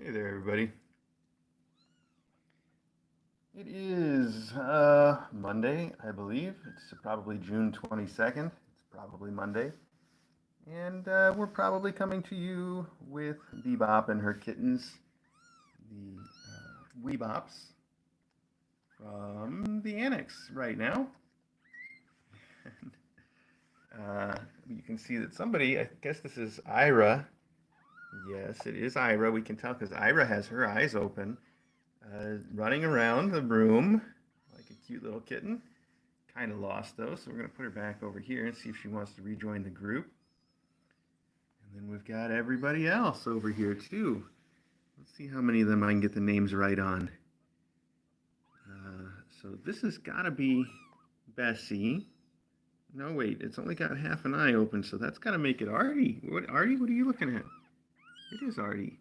Hey there, everybody. It is Monday, I believe. It's probably June 22nd. It's probably Monday. And we're probably coming to you with Bebop and her kittens, the Weebops, from the annex right now. You can see that somebody, I guess this is Ira. Yes, it is Ira. We can tell because Ira has her eyes open, running around the room like a cute little kitten. Kind of lost though, so we're going to put her back over here and see if she wants to rejoin the group. And then we've got everybody else over here too. Let's see how many of them I can get the names right on. So this has got to be Bessie. No, wait, it's only got half an eye open, so that's got to make it Arty. Arty, what are you looking at? It is Arty.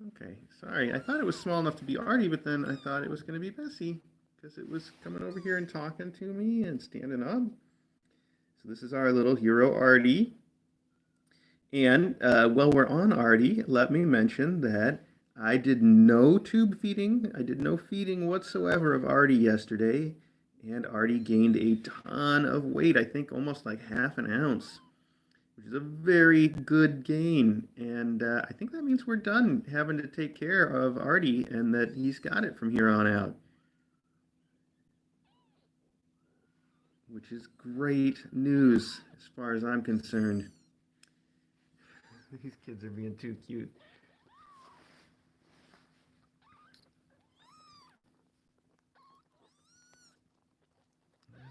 Okay, sorry. I thought it was small enough to be Arty, but then I thought it was going to be Bessie because it was coming over here and talking to me and standing up. So this is our little hero, Arty. And while we're on Arty, let me mention that I did no tube feeding. I did no feeding whatsoever of Arty yesterday. And Arty gained a ton of weight. I think almost like half an ounce, which is a very good gain. And I think that means we're done having to take care of Arty and that he's got it from here on out, which is great news as far as I'm concerned. These kids are being too cute.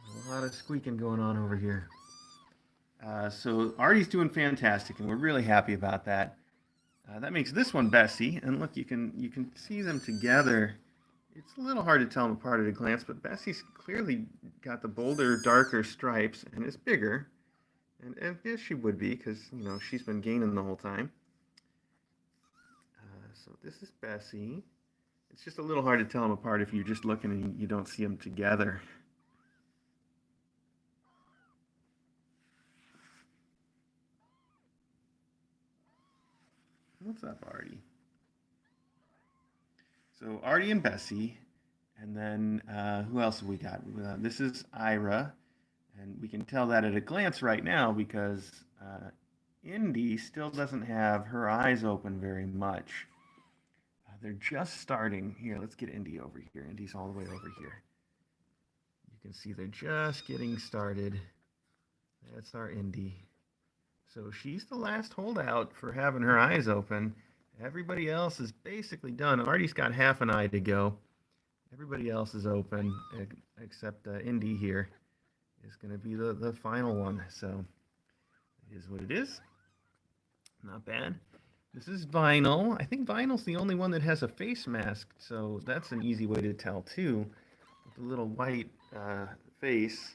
There's a lot of squeaking going on over here. So Arty's doing fantastic, and we're really happy about that. That makes this one Bessie, and look, you can see them together. It's a little hard to tell them apart at a glance, but Bessie's clearly got the bolder, darker stripes, and is bigger. And yes, she would be, because she's been gaining the whole time. So this is Bessie. It's just a little hard to tell them apart if you're just looking and you don't see them together. What's up, Arty? So Arty and Bessie, and then who else have we got? This is Ira, and we can tell that at a glance right now because Indy still doesn't have her eyes open very much. They're just starting. Here, let's get Indy over here. Indy's all the way over here. You can see they're just getting started. That's our Indy. So she's the last holdout for having her eyes open. Everybody else is basically done. Arty's got half an eye to go. Everybody else is open except Indy here is going to be the final one. So it is what it is. Not bad. This is Vinyl. I think Vinyl's the only one that has a face mask, so that's an easy way to tell too. With the little white face.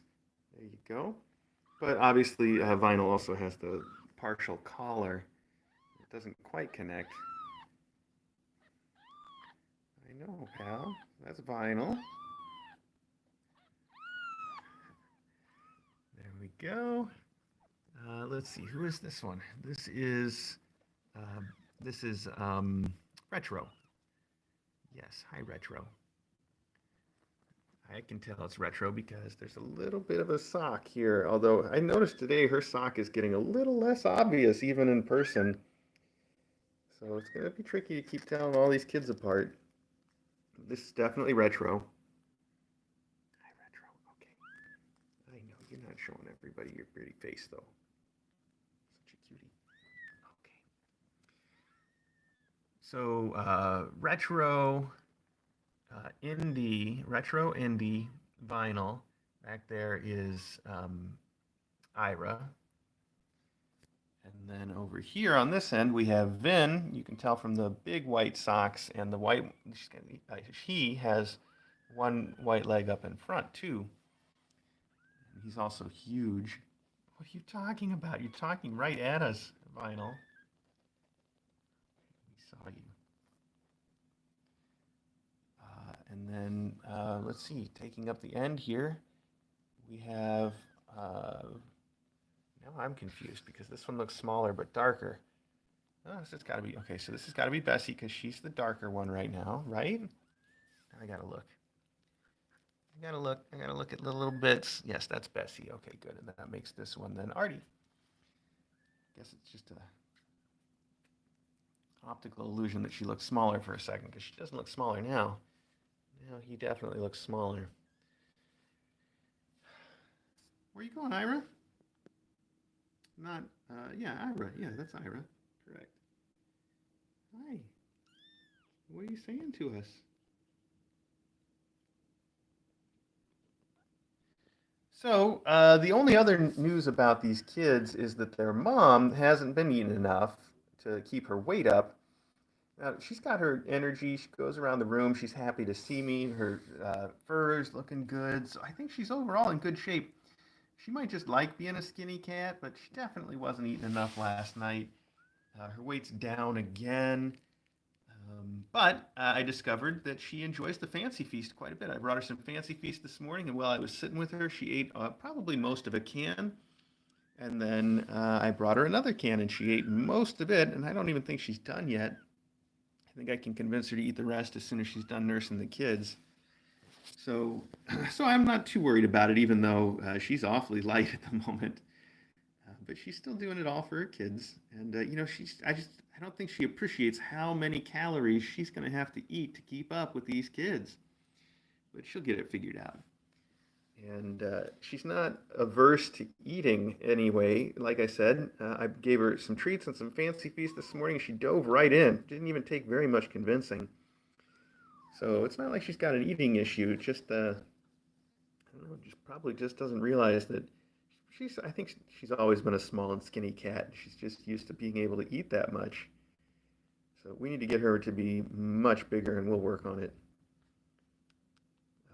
There you go. But obviously, Vinyl also has the partial collar. It doesn't quite connect. I know, pal. That's Vinyl. There we go. Let's see. Who is this one? This is Retro. Yes, hi Retro. I can tell it's Retro because there's a little bit of a sock here. Although I noticed today her sock is getting a little less obvious even in person. So it's going to be tricky to keep telling all these kids apart. This is definitely Retro. Hi Retro. Okay. I know you're not showing everybody your pretty face though. Such a cutie. Okay. So Retro, Retro Indie, Vinyl. Back there is Ira. And then over here on this end, we have Vin. You can tell from the big white socks and the white, he has one white leg up in front too. And he's also huge. What are you talking about? You're talking right at us, Vinyl. We saw you. And then let's see, taking up the end here, we have, now I'm confused because this one looks smaller but darker. Oh, this has got to be okay. So this has got to be Bessie because she's the darker one right now, right? I gotta look. I gotta look. I gotta look at the little bits. Yes, that's Bessie. Okay, good. And that makes this one then Arty. Guess it's just a optical illusion that she looks smaller for a second because she doesn't look smaller now. Now he definitely looks smaller. Where are you going, Ira? Not, yeah, Ira. Yeah, that's Ira. Correct. Hi. What are you saying to us? So, the only other news about these kids is that their mom hasn't been eating enough to keep her weight up. She's got her energy. She goes around the room. She's happy to see me. Her fur is looking good. So I think she's overall in good shape. She might just like being a skinny cat, but she definitely wasn't eating enough last night. Her weight's down again. But I discovered that she enjoys the fancy feast quite a bit. I brought her some fancy feast this morning, and while I was sitting with her, she ate probably most of a can. And then I brought her another can, and she ate most of it. And I don't even think she's done yet. I think I can convince her to eat the rest as soon as she's done nursing the kids. So, so I'm not too worried about it, even though she's awfully light at the moment. But she's still doing it all for her kids, and I don't think she appreciates how many calories she's going to have to eat to keep up with these kids. But she'll get it figured out. And she's not averse to eating anyway. Like I said, I gave her some treats and some fancy feast this morning. She dove right in. Didn't even take very much convincing. So it's not like she's got an eating issue. It's just, I don't know, just probably just doesn't realize that I think she's always been a small and skinny cat. She's just used to being able to eat that much. So we need to get her to be much bigger, and we'll work on it.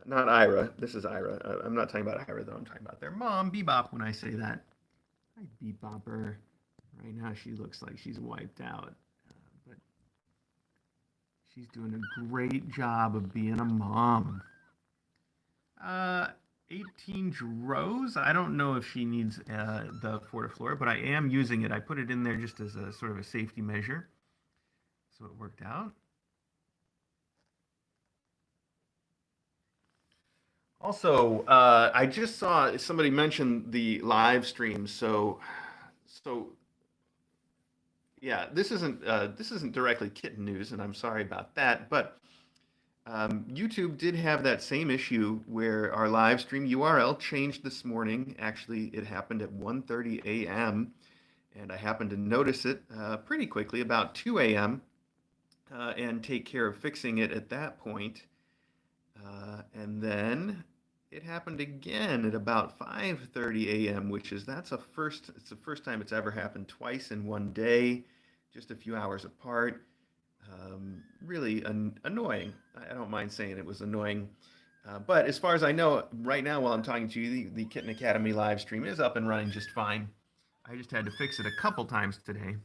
Not Ira. This is Ira. I'm not talking about Ira, though. I'm talking about their mom, Bebop, when I say that. Hi, Bebopper. Right now, she looks like she's wiped out. But she's doing a great job of being a mom. 18 Droz. I don't know if she needs the Fortiflora, but I am using it. I put it in there just as a sort of a safety measure. So it worked out. Also, I just saw somebody mention the live stream. So yeah, this isn't directly kitten news, and I'm sorry about that. But YouTube did have that same issue where our live stream URL changed this morning. Actually, it happened at 1:30 a.m. and I happened to notice it pretty quickly, about 2 a.m., and take care of fixing it at that point. And then it happened again at about 5:30 a.m., it's the first time it's ever happened twice in one day, just a few hours apart. Really annoying. I don't mind saying it was annoying. But as far as I know, right now while I'm talking to you, the Kitten Academy live stream is up and running just fine. I just had to fix it a couple times today,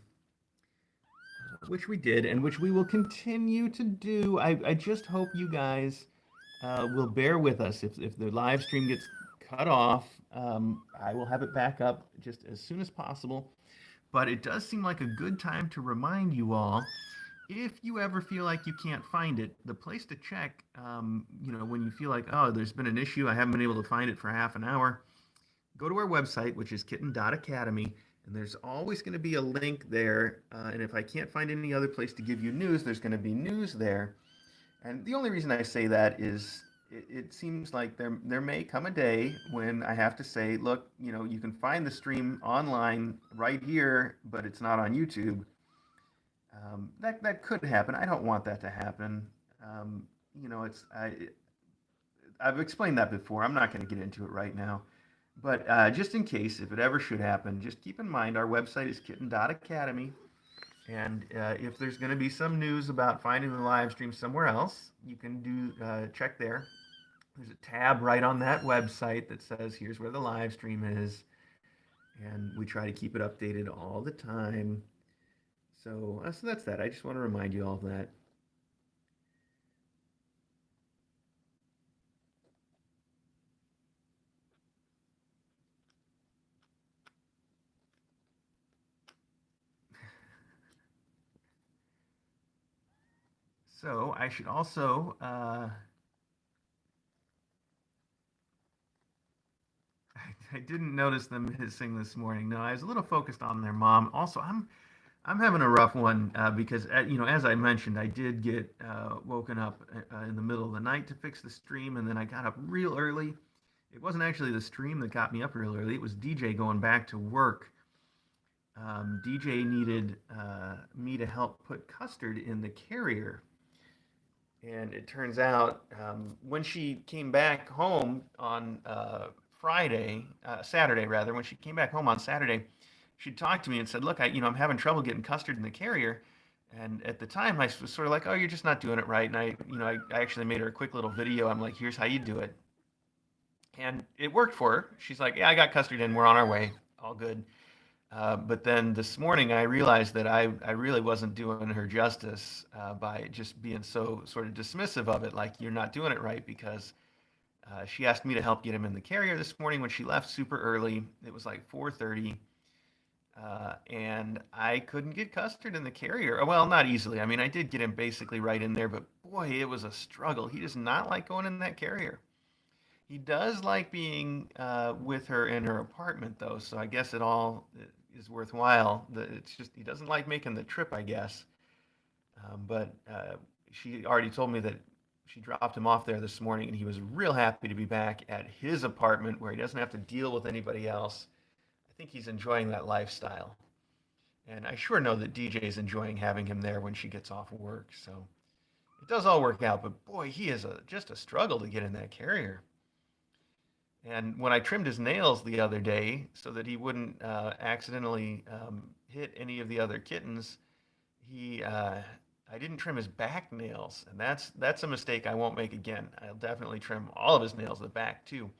which we did, and which we will continue to do. I just hope you guys will bear with us. If the live stream gets cut off, I will have it back up just as soon as possible. But it does seem like a good time to remind you all, if you ever feel like you can't find it, the place to check, when you feel like, oh, there's been an issue, I haven't been able to find it for half an hour, go to our website, which is kitten.academy, and there's always going to be a link there. And if I can't find any other place to give you news, there's going to be news there. And the only reason I say that is it seems like there may come a day when I have to say, look, you can find the stream online right here, but it's not on YouTube. That could happen. I don't want that to happen. I've explained that before. I'm not going to get into it right now. But just in case, if it ever should happen, just keep in mind our website is kitten.academy. And if there's going to be some news about finding the live stream somewhere else, you can check there. There's a tab right on that website that says, here's where the live stream is. And we try to keep it updated all the time. So that's that. I just want to remind you all of that. So I should also I didn't notice them hissing this morning. No, I was a little focused on their mom. Also, I'm having a rough one because as I mentioned, I did get woken up in the middle of the night to fix the stream, and then I got up real early. It wasn't actually the stream that got me up real early. It was DJ going back to work. DJ needed me to help put custard in the carrier. And it turns out when she came back home on Saturday rather, when she came back home on Saturday, she talked to me and said, "Look, I'm having trouble getting custard in the carrier." And at the time, I was sort of like, "Oh, you're just not doing it right." And I actually made her a quick little video. I'm like, "Here's how you do it," and it worked for her. She's like, "Yeah, I got custard in. We're on our way. All good." But then this morning, I realized that I really wasn't doing her justice by just being so sort of dismissive of it, like you're not doing it right, because she asked me to help get him in the carrier this morning when she left super early. It was like 4:30, and I couldn't get custard in the carrier. Well, not easily. I mean, I did get him basically right in there, but boy, it was a struggle. He does not like going in that carrier. He does like being with her in her apartment, though, so I guess it all is worthwhile. It's just he doesn't like making the trip, I guess. But she already told me that she dropped him off there this morning, and he was real happy to be back at his apartment where he doesn't have to deal with anybody else. I think he's enjoying that lifestyle. And I sure know that DJ is enjoying having him there when she gets off of work. So it does all work out. But boy, he is just a struggle to get in that carrier. And when I trimmed his nails the other day so that he wouldn't accidentally hit any of the other kittens, he I didn't trim his back nails, and that's a mistake I won't make again. I'll definitely trim all of his nails in the back too.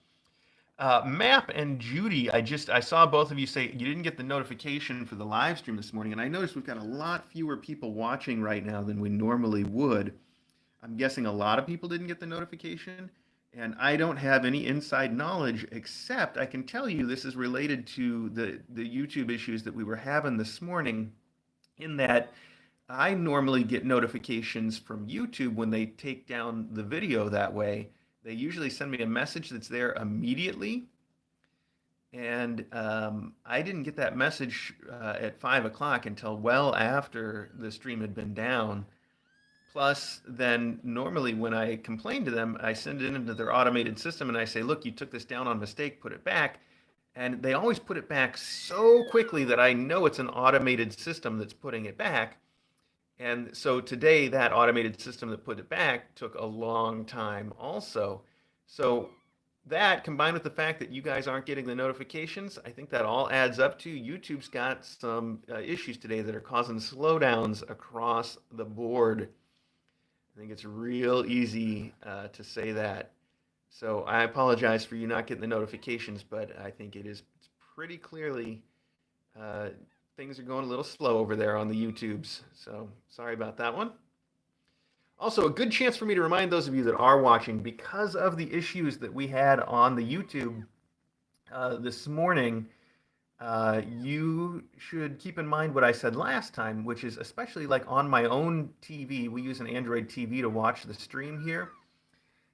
Map and Judy, I saw both of you say you didn't get the notification for the live stream this morning, and I noticed we've got a lot fewer people watching right now than we normally would. I'm guessing a lot of people didn't get the notification, and I don't have any inside knowledge except I can tell you this is related to the YouTube issues that we were having this morning, in that I normally get notifications from YouTube when they take down the video that way. They usually send me a message that's there immediately, and I didn't get that message at 5 o'clock until well after the stream had been down. Plus, then normally when I complain to them, I send it into their automated system and I say, look, you took this down on mistake, put it back. And they always put it back so quickly that I know it's an automated system that's putting it back. And so today, that automated system that put it back took a long time also. So that, combined with the fact that you guys aren't getting the notifications, I think that all adds up to YouTube's got some issues today that are causing slowdowns across the board. I think it's real easy to say that. So I apologize for you not getting the notifications, but I think it's pretty clearly things are going a little slow over there on the YouTubes. So sorry about that one. Also, a good chance for me to remind those of you that are watching, because of the issues that we had on the YouTube this morning, you should keep in mind what I said last time, which is especially like on my own TV, we use an Android TV to watch the stream here.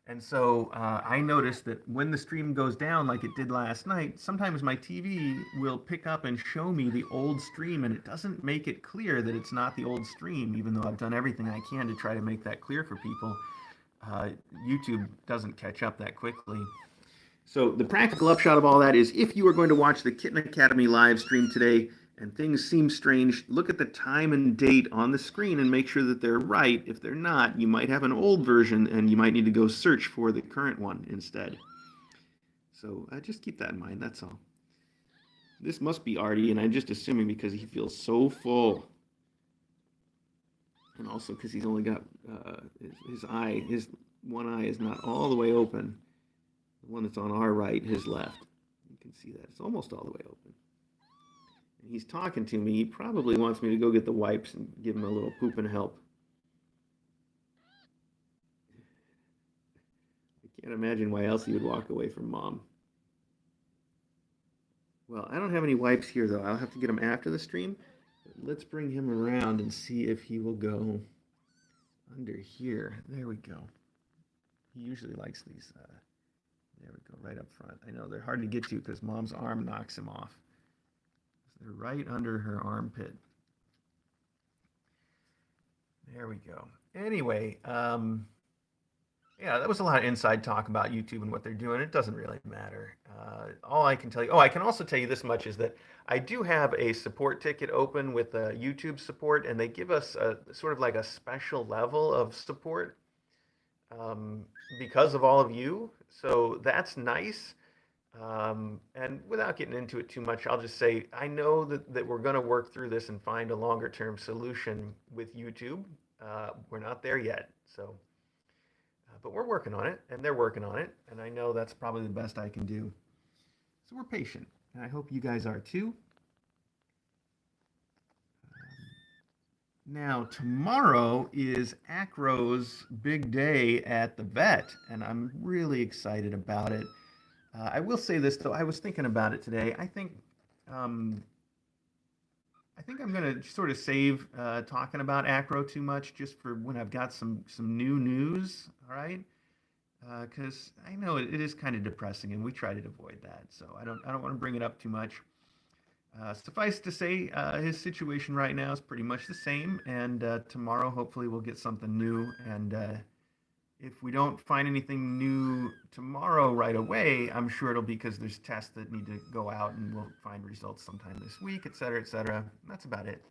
And so I noticed that when the stream goes down like it did last night, sometimes my TV will pick up and show me the old stream, and it doesn't make it clear that it's not the old stream, even though I've done everything I can to try to make that clear for people. YouTube doesn't catch up that quickly. So the practical upshot of all that is, if you are going to watch the Kitten Academy live stream today and things seem strange, look at the time and date on the screen and make sure that they're right. If they're not, you might have an old version and you might need to go search for the current one instead. So just keep that in mind, that's all. This must be Arty, and I'm just assuming because he feels so full. And also because he's only got his one eye is not all the way open. The one that's on our right, his left. You can see that. It's almost all the way open. And he's talking to me. He probably wants me to go get the wipes and give him a little poop and help. I can't imagine why else he would walk away from Mom. Well, I don't have any wipes here, though. I'll have to get them after the stream. But let's bring him around and see if he will go. under here. There we go. He usually likes these. There we go, right up front. I know they're hard to get to because Mom's arm knocks him off. They're right under her armpit. There we go. Anyway, yeah, that was a lot of inside talk about YouTube and what they're doing. It doesn't really matter. All I can tell you, I can also tell you this much is that I do have a support ticket open with YouTube support, and they give us a sort of like a special level of support because of all of you. So that's nice. And without getting into it too much, I'll just say I know that we're going to work through this and find a longer term solution with YouTube. We're not there yet. So, but we're working on it, and they're working on it. And I know that's probably the best I can do. So we're patient, and I hope you guys are too. Now, tomorrow is Acro's big day at the vet, and I'm really excited about it. I will say this though, I was thinking about it today. Um, I think I'm gonna sort of save talking about Acro too much just for when I've got some new news. All right, because I know it is kind of depressing, and we try to avoid that. So I don't want to bring it up too much. Suffice to say, his situation right now is pretty much the same, and tomorrow hopefully we'll get something new. And if we don't find anything new tomorrow right away, I'm sure it'll be because there's tests that need to go out, and we'll find results sometime this week, et cetera, et cetera. That's about it.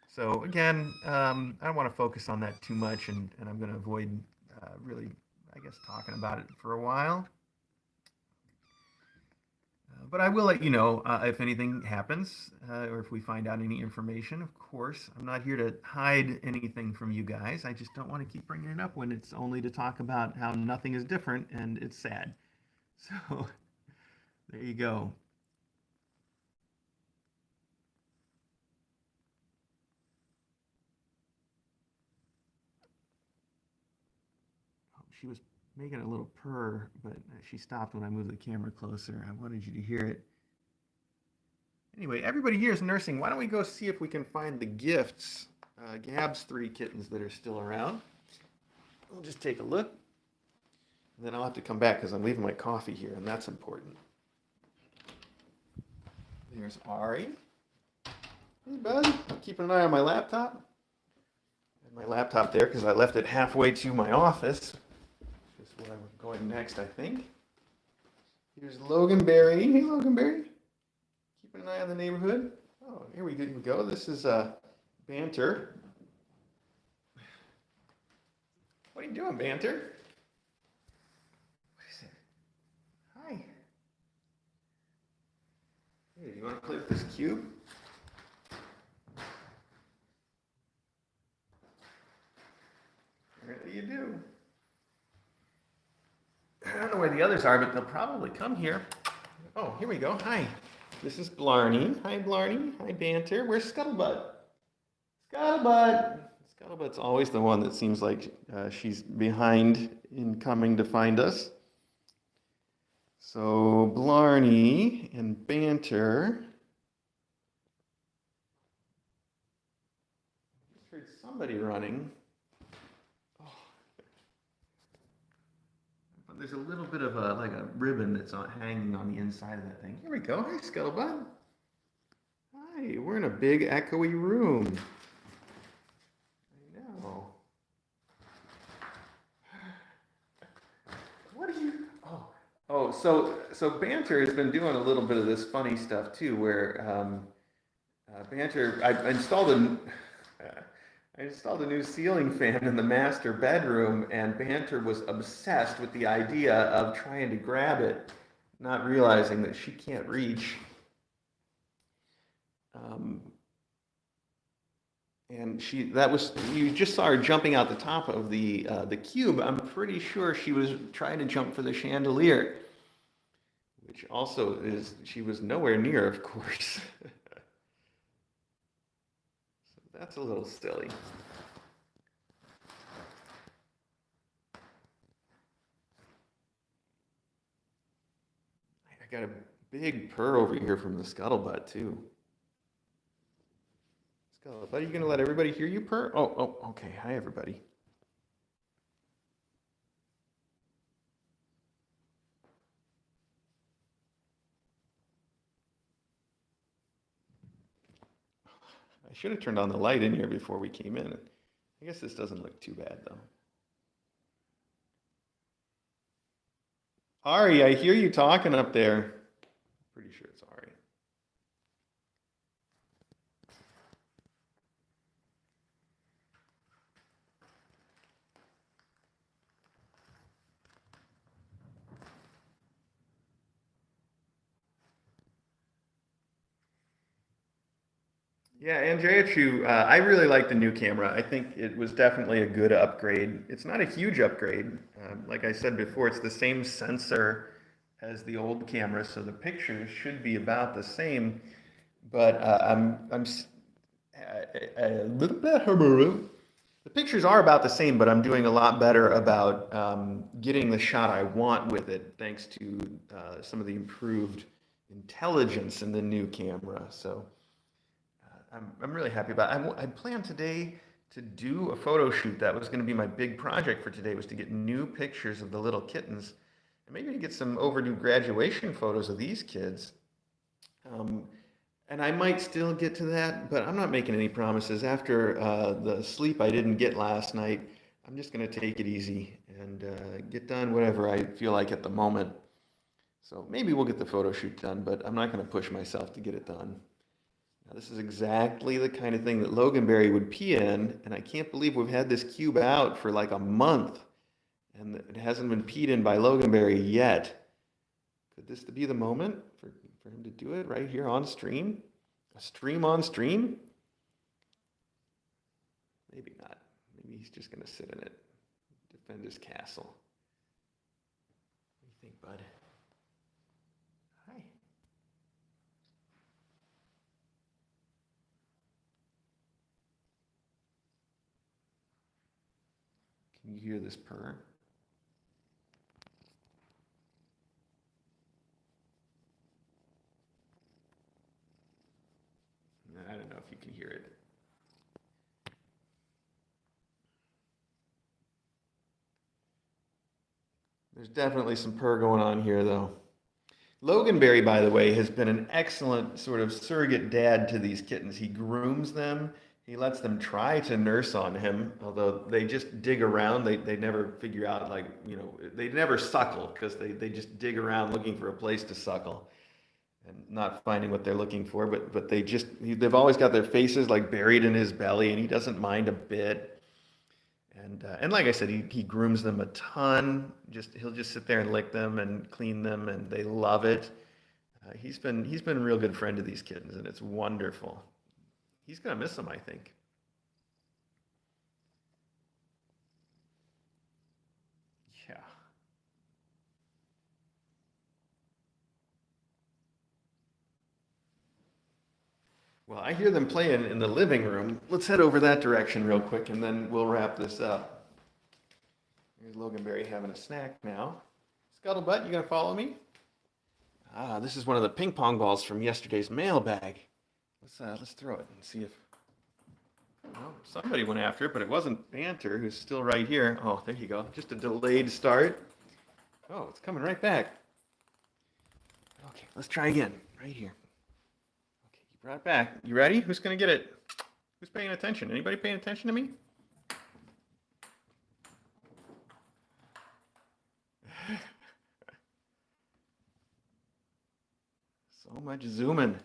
So again, I don't want to focus on that too much, and I'm going to avoid really, I guess, talking about it for a while. But I will let you know if anything happens or if we find out any information. Of course, I'm not here to hide anything from you guys. I just don't want to keep bringing it up when it's only to talk about how nothing is different and it's sad. So there you go. Oh, she was making a little purr, but she stopped when I moved the camera closer. I wanted you to hear it. Anyway, everybody here is nursing. Why don't we go see if we can find the gifts, Gab's 3 kittens that are still around. We'll just take a look. And then I'll have to come back because I'm leaving my coffee here, and that's important. There's Ari. Hey, bud. I'm keeping an eye on my laptop. And my laptop there because I left it halfway to my office. Which is where I'm going next, I think. Here's Logan Berry. Hey, Logan Berry. Keeping an eye on the neighborhood. Oh, here we go. This is Banter. What are you doing, Banter? What is it? Hi. Hey, you want to play with this cube? Apparently you do. I don't know where the others are, but they'll probably come here. Oh, here we go. Hi. This is Blarney. Hi, Blarney. Hi, Banter. Where's Scuttlebutt? Scuttlebutt! Scuttlebutt's always the one that seems like she's behind in coming to find us. So, Blarney and Banter. I just heard somebody running. There's a little bit of like a ribbon that's hanging on the inside of that thing. Here we go. Hi, Scuttlebutt. Hi, we're in a big echoey room. I know. What are you? Oh, so Banter has been doing a little bit of this funny stuff too, where Banter, I installed a new ceiling fan in the master bedroom, and Banter was obsessed with the idea of trying to grab it, not realizing that she can't reach. And you just saw her jumping out the top of the cube. I'm pretty sure she was trying to jump for the chandelier, which also she was nowhere near, of course. That's a little silly. I got a big purr over here from the Scuttlebutt, too. Scuttlebutt, are you going to let everybody hear you purr? Oh, okay. Hi, everybody. I should have turned on the light in here before we came in. I guess this doesn't look too bad though. Ari, I hear you talking up there. Pretty sure it's Ari. Yeah, Andrea, I really like the new camera. I think it was definitely a good upgrade. It's not a huge upgrade. Like I said before, it's the same sensor as the old camera, so the pictures should be about the same. But a little bit. The pictures are about the same, but I'm doing a lot better about getting the shot I want with it, thanks to some of the improved intelligence in the new camera. So. I'm really happy about it. I planned today to do a photo shoot. That was going to be my big project for today, was to get new pictures of the little kittens and maybe to get some overdue graduation photos of these kids. Um, and I might still get to that, but I'm not making any promises. After the sleep I didn't get last night, I'm just going to take it easy and get done whatever I feel like at the moment. So maybe we'll get the photo shoot done, but I'm not going to push myself to get it done. Now, this is exactly the kind of thing that Loganberry would pee in, and I can't believe we've had this cube out for like a month, and it hasn't been peed in by Loganberry yet. Could this be the moment for him to do it right here on stream? A stream on stream? Maybe not. Maybe he's just going to sit in it, defend his castle. What do you think, bud? Hi. Can you hear this purr? I don't know if you can hear it. There's definitely some purr going on here, though. Loganberry, by the way, has been an excellent sort of surrogate dad to these kittens. He grooms them. He lets them try to nurse on him, although they just dig around. They never figure out, like, they never suckle because they just dig around looking for a place to suckle and not finding what they're looking for. But they've always got their faces like buried in his belly, and he doesn't mind a bit. And like I said, he grooms them a ton. He'll just sit there and lick them and clean them, and they love it. He's been a real good friend to these kittens, and it's wonderful. He's gonna miss them, I think. Yeah. Well, I hear them playing in the living room. Let's head over that direction real quick, and then we'll wrap this up. Here's Loganberry having a snack now. Scuttlebutt, you gonna follow me? Ah, this is one of the ping pong balls from yesterday's mailbag. Let's throw it and see if. Well, somebody went after it, but it wasn't Banter, who's still right here. Oh, there you go. Just a delayed start. Oh, it's coming right back. Okay, let's try again. Right here. Okay, you brought it back. You ready? Who's gonna get it? Who's paying attention? Anybody paying attention to me? So much zooming.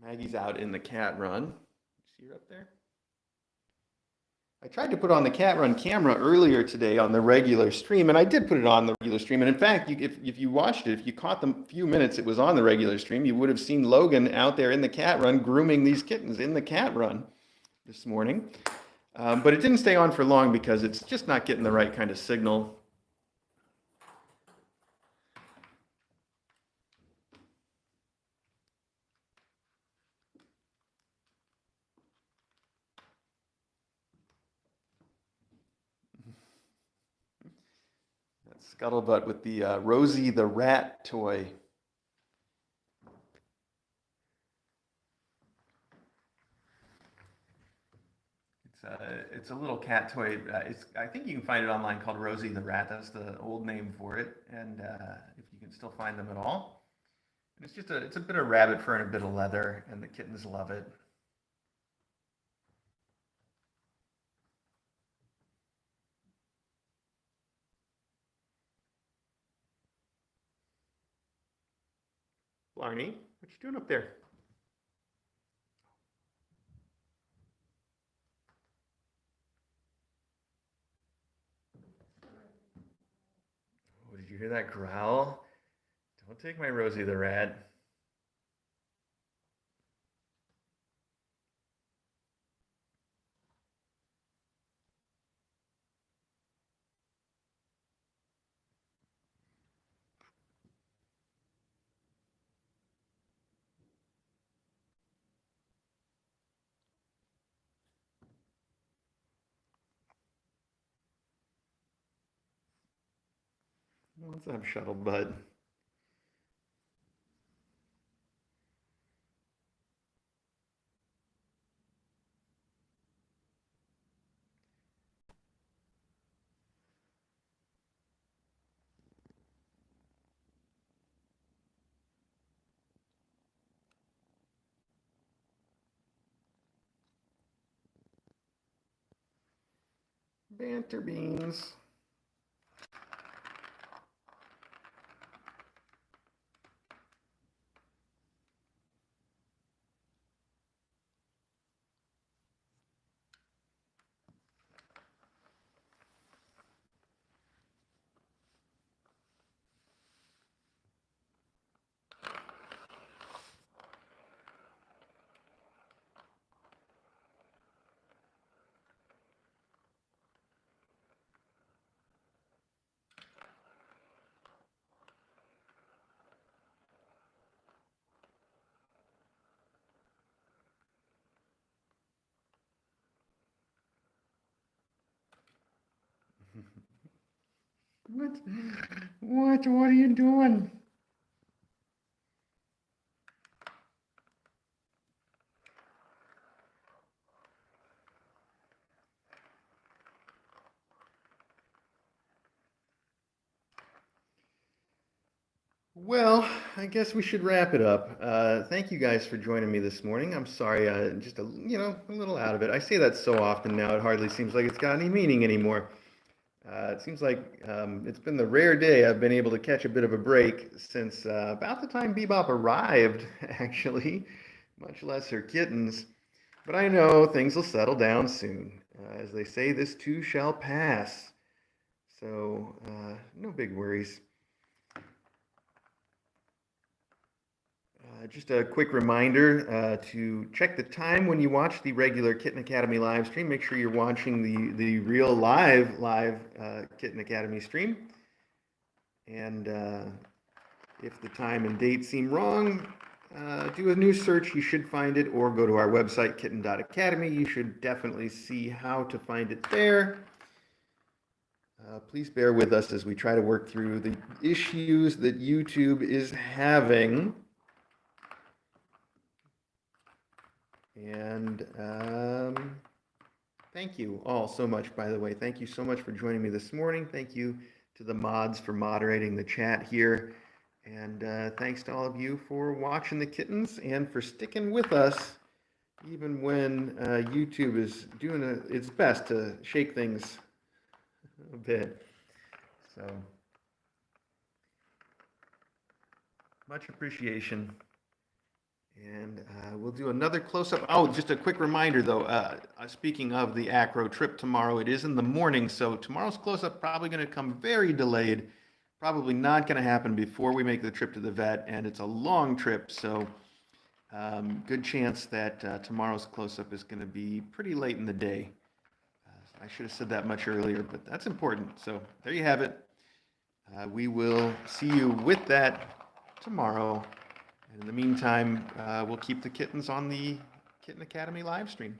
Maggie's out in the cat run. See her up there? I tried to put on the cat run camera earlier today on the regular stream, and I did put it on the regular stream. And in fact, if you watched it, if you caught the few minutes it was on the regular stream, you would have seen Logan out there in the cat run grooming these kittens in the cat run this morning. But it didn't stay on for long because it's just not getting the right kind of signal. That's Scuttlebutt with the Rosie the Rat toy. It's a little cat toy. I think you can find it online called Rosie the Rat. That's the old name for it. And if you can still find them at all. And it's a bit of rabbit fur and a bit of leather, and the kittens love it. Blarney, what you doing up there? Oh, did you hear that growl? Don't take my Rosie the rat. What's up, Shuttlebutt? Banter beans. What? What are you doing? Well, I guess we should wrap it up. Thank you guys for joining me this morning. I'm sorry, just a little out of it. I say that so often now, it hardly seems like it's got any meaning anymore. It seems like it's been the rare day I've been able to catch a bit of a break since about the time Bebop arrived, actually, much less her kittens. But I know things will settle down soon. As they say, this too shall pass. So, no big worries. Just a quick reminder to check the time when you watch the regular Kitten Academy live stream. Make sure you're watching the real live Kitten Academy stream. And if the time and date seem wrong, do a new search. You should find it, or go to our website, kitten.academy. You should definitely see how to find it there. Please bear with us as we try to work through the issues that YouTube is having. And thank you all so much, by the way. Thank you so much for joining me this morning. Thank you to the mods for moderating the chat here. And thanks to all of you for watching the kittens and for sticking with us, even when YouTube is doing its best to shake things a bit. So, much appreciation. And we'll do another close-up. Oh, just a quick reminder, though. Speaking of the acro trip tomorrow, it is in the morning, so tomorrow's close-up probably going to come very delayed. Probably not going to happen before we make the trip to the vet, and it's a long trip, so good chance that tomorrow's close-up is going to be pretty late in the day. I should have said that much earlier, but that's important. So there you have it. We will see you with that tomorrow. And in the meantime, we'll keep the kittens on the Kitten Academy live stream.